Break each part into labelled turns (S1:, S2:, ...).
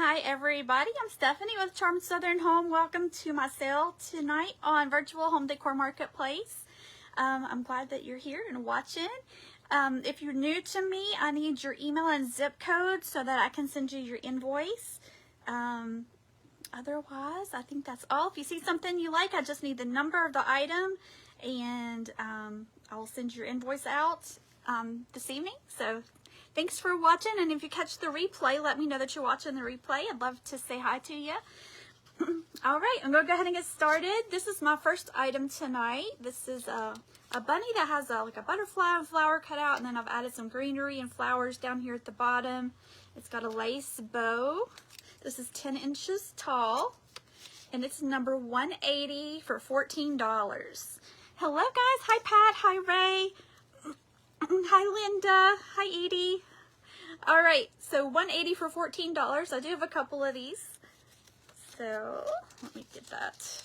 S1: Hi everybody, I'm Stephanie with Charmed Southern Home. Welcome to my sale tonight on Virtual Home Decor Marketplace. I'm glad that you're here and watching. If you're new to me, I need your email and zip code so that I can send you your invoice. Otherwise, I think that's all. If you see something you like, I just need the number of the item, and I will send your invoice out this evening. So thanks for watching, and if you catch the replay, let me know that you're watching the replay. I'd love to say hi to you. All right, I'm going to go ahead and get started. This is my first item tonight. This is a bunny that has like a butterfly and flower cut out, and then I've added some greenery and flowers down here at the bottom. It's got a lace bow. This is 10 inches tall, and it's number 180 for $14. Hello guys, hi Pat, hi Ray, hi Linda, hi Edie. All right, so 180 for $14. I do have a couple of these. So let me get that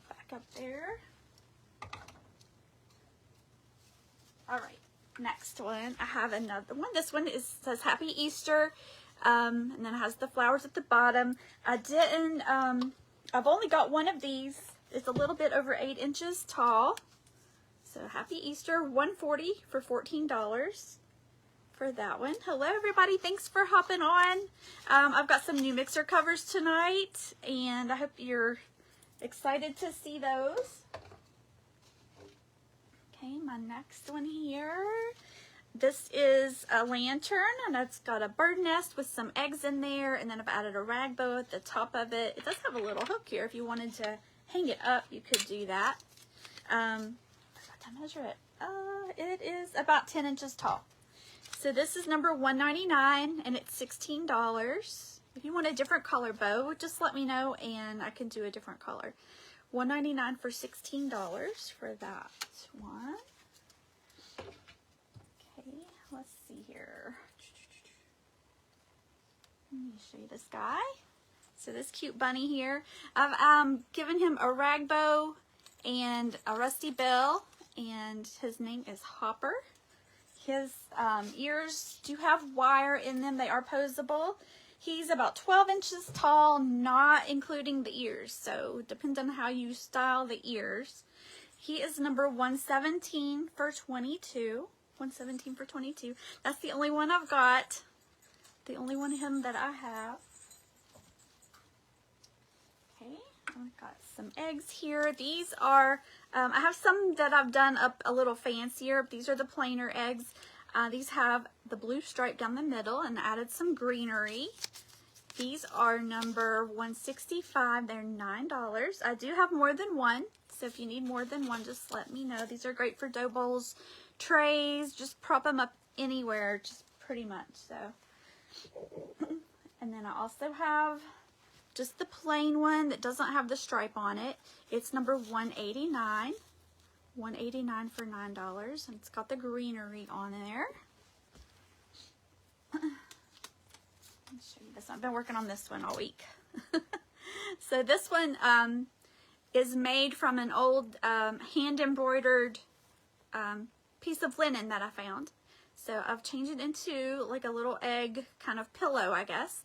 S1: back up there. All right, next one, I have another one. This one says Happy Easter. And then it has the flowers at the bottom. I've only got one of these. It's a little bit over 8 inches tall. So Happy Easter, $140 for $14 for that one. Hello everybody, thanks for hopping on. I've got some new mixer covers tonight, and I hope you're excited to see those. Okay, my next one here. This is a lantern, and it's got a bird nest with some eggs in there, and then I've added a rag bow at the top of it. It does have a little hook here. If you wanted to hang it up, you could do that. I forgot to measure it. It is about 10 inches tall. So this is number 199, and it's $16. If you want a different color bow, just let me know, and I can do a different color. $199 for $16 for that one. Let's see here. Let me show you this guy. So this cute bunny here, I've given him a rag bow and a rusty bill, and his name is Hopper. His ears do have wire in them. They are posable. He's about 12 inches tall, not including the ears. So it depends on how you style the ears. He is number 117 for $22. 117 for $22. That's the only one I've got. The only one of him that I have. Okay, I've got some eggs here. These are, I have some that I've done up a little fancier. These are the plainer eggs. These have the blue stripe down the middle and added some greenery. These are number 165. They're $9. I do have more than one, so if you need more than one, just let me know. These are great for dough bowls, trays, just prop them up anywhere, just pretty much. So, and then I also have just the plain one that doesn't have the stripe on it. It's number 189. 189 for $9, and it's got the greenery on there. Let me show you this. I've been working on this one all week. So this one is made from an old hand embroidered piece of linen that I found. So I've changed it into like a little egg kind of pillow, I guess,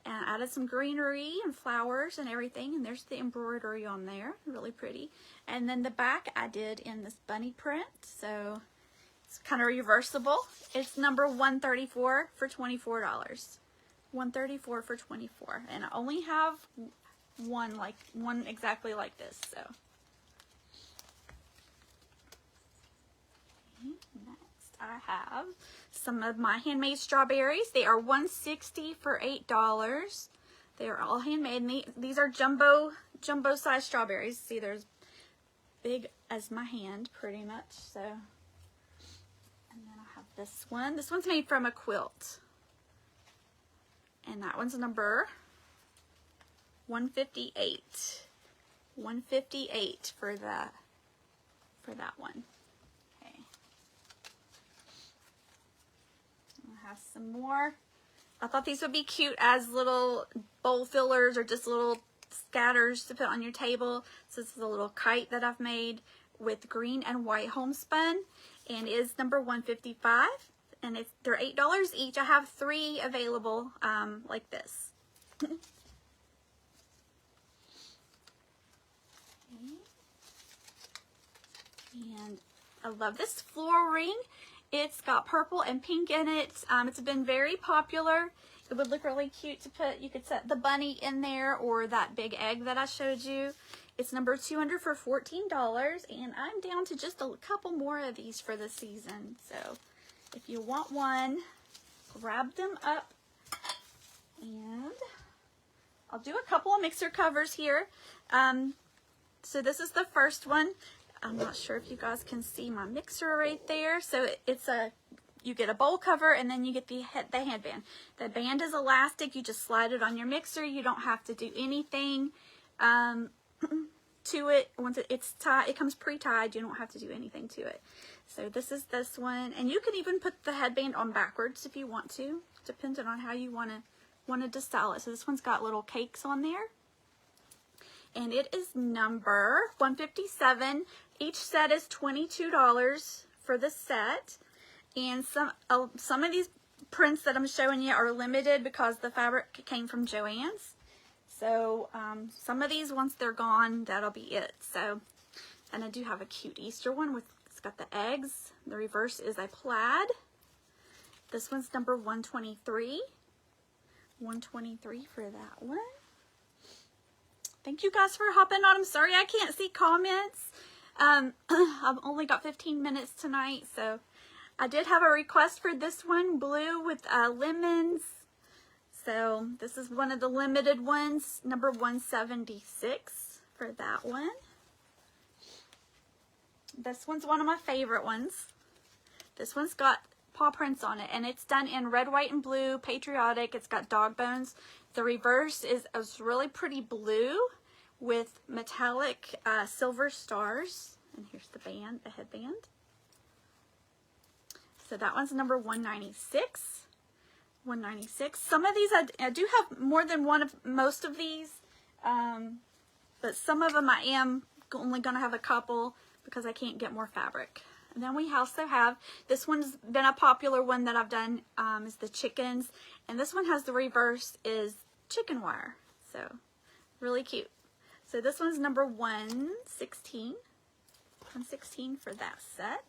S1: and added some greenery and flowers and everything, and there's the embroidery on there, really pretty. And then the back I did in this bunny print, so it's kind of reversible. It's number 134 for $24. 134 for $24, and I only have one exactly like this. So next I have some of my handmade strawberries. They are 160 for $8. They are all handmade. And these are jumbo size strawberries. See, they're as big as my hand pretty much. So, and then I have this one. This one's made from a quilt, and that one's number 158. 158 for that one. Have some more. I thought these would be cute as little bowl fillers or just little scatters to put on your table. So this is a little kite that I've made with green and white homespun, and it is number 155, and they're $8 each. I have 3 available like this. And I love this floral ring. It's got purple and pink in it. It's been very popular. It would look really cute to put, you could set the bunny in there or that big egg that I showed you. It's number 200 for $14, and I'm down to just a couple more of these for the season. So if you want one, grab them up. And I'll do a couple of mixer covers here. So this is the first one. I'm not sure if you guys can see my mixer right there. So you get a bowl cover, and then you get the headband. The band is elastic. You just slide it on your mixer. You don't have to do anything to it. Once it's tied, it comes pre-tied. You don't have to do anything to it. So this is this one, and you can even put the headband on backwards if you want to, depending on how you wanted to style it. So this one's got little cakes on there, and it is number 157. Each set is $22 for the set, and some of these prints that I'm showing you are limited because the fabric came from Joann's. So some of these, once they're gone, that'll be it. So, and I do have a cute Easter one with, it's got the eggs. The reverse is a plaid. This one's number 123. 123 for that one. Thank you guys for hopping on. I'm sorry I can't see comments. I've only got 15 minutes tonight, so I did have a request for this one, blue with lemons. So this is one of the limited ones, number 176 for that one. This one's one of my favorite ones. This one's got paw prints on it, and it's done in red, white, and blue, patriotic. It's got dog bones. The reverse is a really pretty blue with metallic silver stars. And here's the band, the headband. So that one's number 196. 196. Some of these, I do have more than one of most of these, but some of them I am only going to have a couple because I can't get more fabric. And then we also have, this one's been a popular one that I've done, is the chickens. And this one has the reverse is chicken wire. So really cute. So this one's number 116. 116 for that set.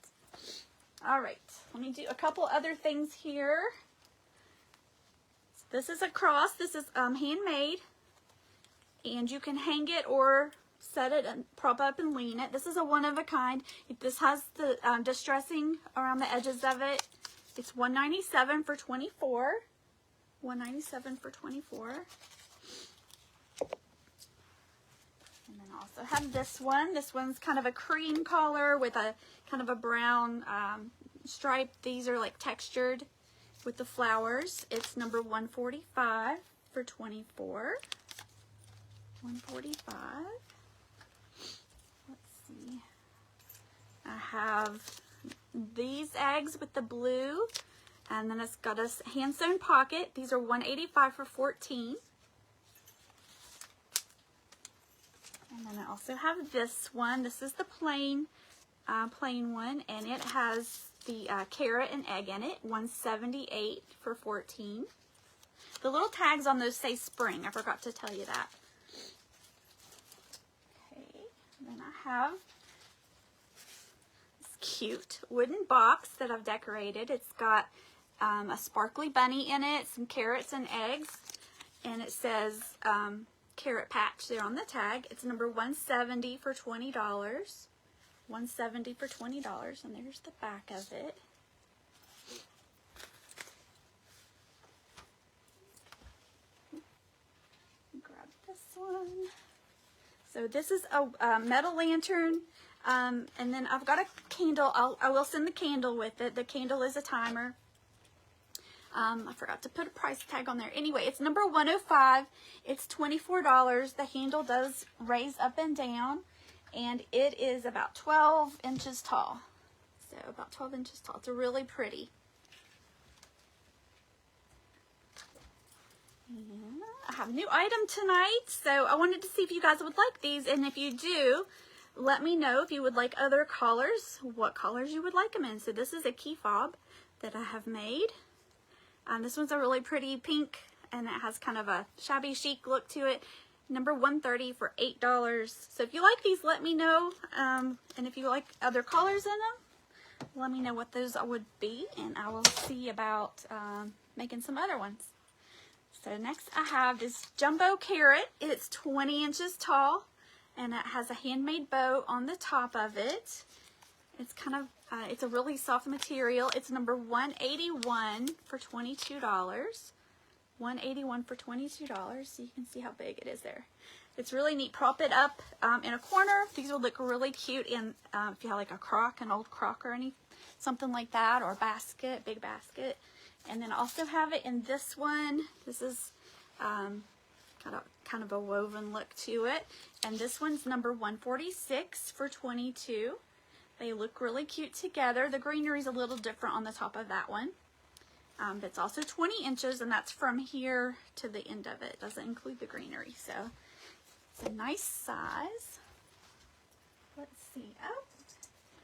S1: All right, let me do a couple other things here. So this is a cross. This is handmade, and you can hang it or set it and prop up and lean it. This is a one-of-a-kind. This has the distressing around the edges of it. It's $197 for 24. $197 for 24. And then I also have this one. This one's kind of a cream color with a kind of a brown stripe. These are like textured with the flowers. It's number 145 for 24. 145. Let's see. I have these eggs with the blue, and then it's got a hand sewn pocket. These are 185 for 14. And then I also have this one. This is the plain one, and it has the carrot and egg in it. 178 for 14. The little tags on those say spring. I forgot to tell you that. Okay, then I have this cute wooden box that I've decorated. It's got a sparkly bunny in it, some carrots and eggs, and it says carrot patch there on the tag. It's number 170 for $20. 170 for $20, and there's the back of it. Grab this one. So this is a metal lantern, and then I've got a candle. I will send the candle with it. The candle is a timer. I forgot to put a price tag on there. Anyway, it's number 105. It's $24. The handle does raise up and down, and it is about 12 inches tall. So about 12 inches tall. It's really pretty. And I have a new item tonight, so I wanted to see if you guys would like these, and if you do, let me know if you would like other colors, what colors you would like them in. So this is a key fob that I have made. This one's a really pretty pink and it has kind of a shabby chic look to it. Number 130 for $8. So if you like these, let me know. And if you like other colors in them, let me know what those would be, and I will see about making some other ones. So next I have this jumbo carrot. It's 20 inches tall, and it has a handmade bow on the top of it. It's kind of, it's a really soft material. It's number 181 for $22. $181 for $22, so you can see how big it is there. It's really neat. Prop it up in a corner. These will look really cute in if you have like a crock, an old crock or something like that, or a basket, big basket. And then also have it in this one. This is kind of a woven look to it. And this one's number 146 for $22. They look really cute together. The greenery is a little different on the top of that one. It's also 20 inches, and that's from here to the end of it. It doesn't include the greenery, so it's a nice size. Let's see. Oh,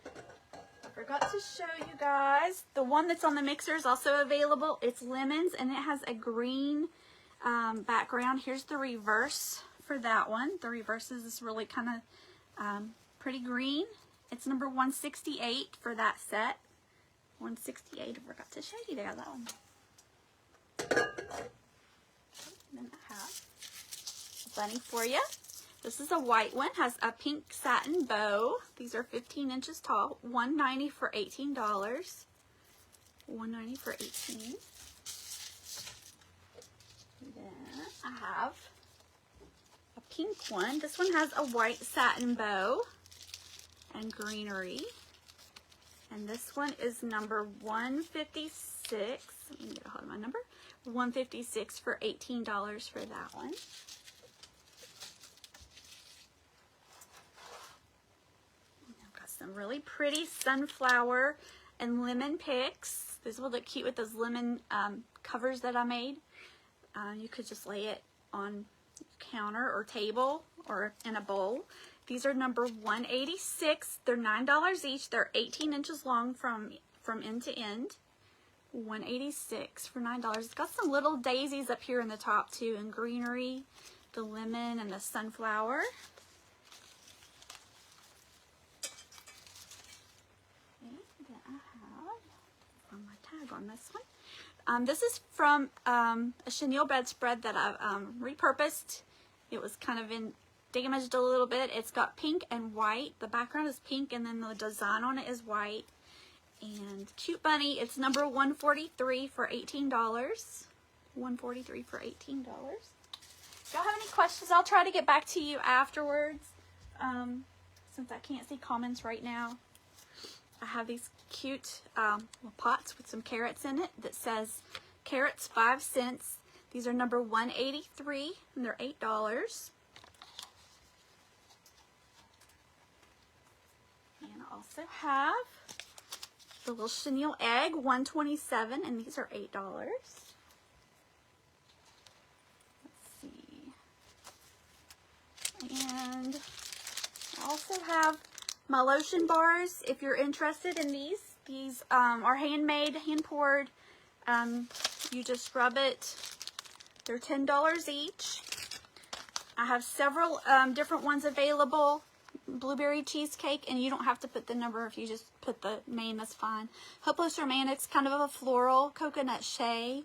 S1: I forgot to show you guys. The one that's on the mixer is also available. It's lemons, and it has a green background. Here's the reverse for that one. The reverse is this really kind of pretty green. It's number 168 for that set. 168, I forgot to show you there, that one. Then I have a bunny for you. This is a white one, has a pink satin bow. These are 15 inches tall, $190 for $18. $190 for $18. Then I have a pink one. This one has a white satin bow and greenery. And this one is number 156. Let me get a hold of my number. 156 for $18 for that one. I've got some really pretty sunflower and lemon picks. This will look cute with those lemon covers that I made. You could just lay it on counter or table or in a bowl. These are number 186. They're $9 each. They're 18 inches long from end to end. 186 for $9. It's got some little daisies up here in the top too, and greenery, the lemon and the sunflower. Okay, then I have on my tag on this one. This is from a chenille bedspread that I've repurposed. It was kind of damaged a little bit. It's got pink and white. The background is pink, and then the design on it is white. And cute bunny. It's number 143 for $18. 143 for $18. If y'all have any questions, I'll try to get back to you afterwards. Since I can't see comments right now. I have these cute little pots with some carrots in it that says carrots 5 cents. These are number 183, and they're $8. And I also have the little chenille egg, 127, and these are $8. Let's see. And I also have my lotion bars. If you're interested in these are handmade, hand poured. You just rub it. They're $10 each. I have several different ones available. Blueberry cheesecake, and you don't have to put the number. If you just put the name, that's fine. Hopeless Romantics, kind of a floral. Coconut Shea.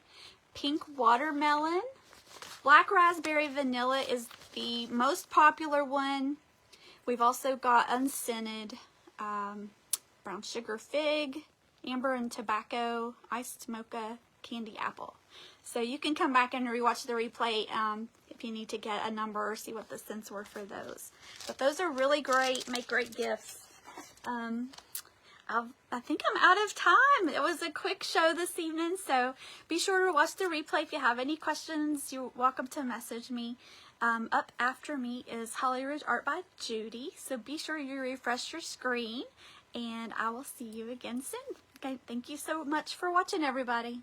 S1: Pink Watermelon. Black Raspberry Vanilla is the most popular one. We've also got Unscented, Brown Sugar Fig, Amber and Tobacco, Iced Mocha, Candy Apple. So you can come back and rewatch the replay if you need to get a number or see what the scents were for those. But those are really great, make great gifts. I think I'm out of time. It was a quick show this evening, so be sure to watch the replay. If you have any questions, you're welcome to message me. Up after me is Holly Ridge Art by Judy, so be sure you refresh your screen, and I will see you again soon. Okay, thank you so much for watching, everybody.